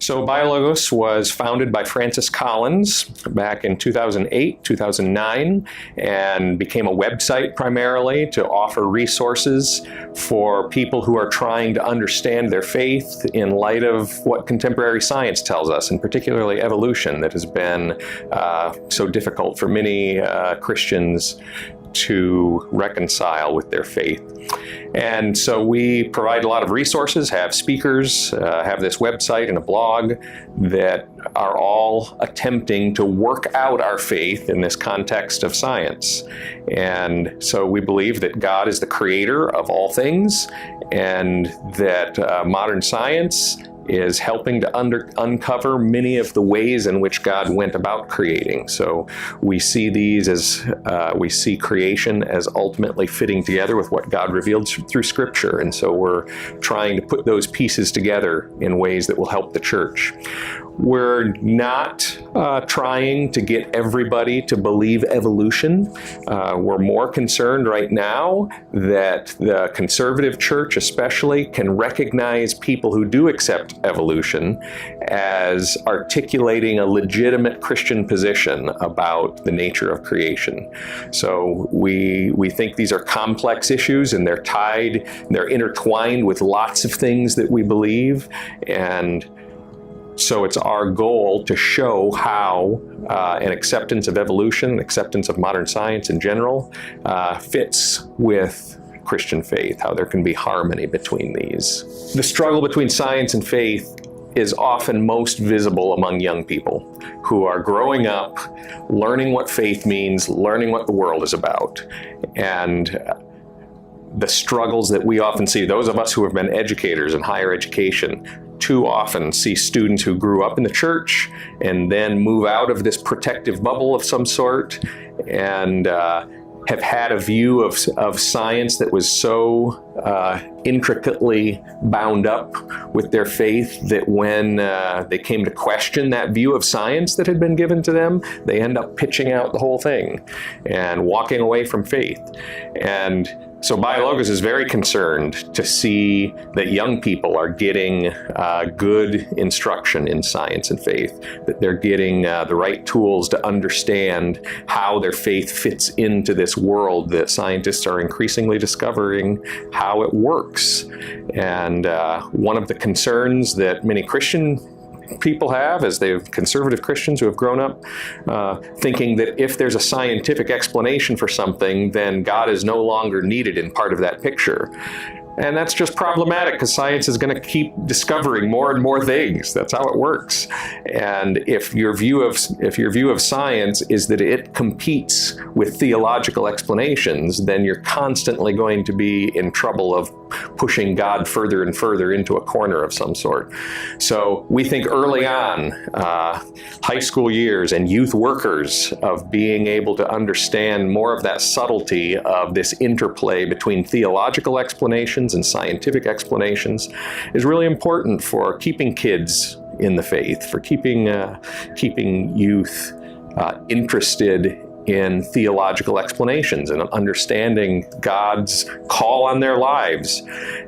So BioLogos was founded by Francis Collins back in 2008, 2009, and became a website primarily to offer resources for people who are trying to understand their faith in light of what contemporary science tells us, and particularly evolution, that has been so difficult for many Christians to reconcile with their faith. And so we provide a lot of resources, have speakers, have this website and a blog that are all attempting to work out our faith in this context of science. And so we believe that God is the creator of all things, and that modern science is helping to uncover many of the ways in which God went about creating. So we see these as, we see creation as ultimately fitting together with what God revealed through Scripture. And so we're trying to put those pieces together in ways that will help the church. We're not trying to get everybody to believe evolution. We're more concerned right now that the conservative church especially can recognize people who do accept evolution as articulating a legitimate Christian position about the nature of creation. So we think these are complex issues, and they're tied, they're intertwined with lots of things that we believe. And so it's our goal to show how an acceptance of evolution, acceptance of modern science in general, fits with Christian faith, how there can be harmony between these. The struggle between science and faith is often most visible among young people who are growing up, learning what faith means, learning what the world is about. And the struggles that we often see, those of us who have been educators in higher education, too often see students who grew up in the church and then move out of this protective bubble of some sort and have had a view of science that was so intricately bound up with their faith that when they came to question that view of science that had been given to them, they end up pitching out the whole thing and walking away from faith. And so BioLogos is very concerned to see that young people are getting good instruction in science and faith, that they're getting the right tools to understand how their faith fits into this world that scientists are increasingly discovering how it works. And one of the concerns that many Christian people have, as they've conservative Christians who have grown up thinking that if there's a scientific explanation for something, then God is no longer needed in part of that picture. And that's just problematic because science is going to keep discovering more and more things. That's how it works. And if your view of science is that it competes with theological explanations, then you're constantly going to be in trouble of pushing God further and further into a corner of some sort. So we think early on, high school years and youth workers, of being able to understand more of that subtlety of this interplay between theological explanations and scientific explanations is really important for keeping kids in the faith, for keeping youth interested in theological explanations and understanding God's call on their lives.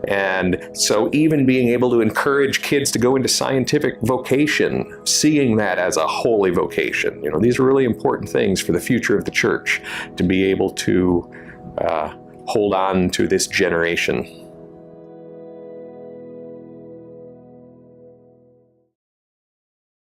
And so even being able to encourage kids to go into scientific vocation, seeing that as a holy vocation. You know, these are really important things for the future of the church, to be able to hold on to this generation.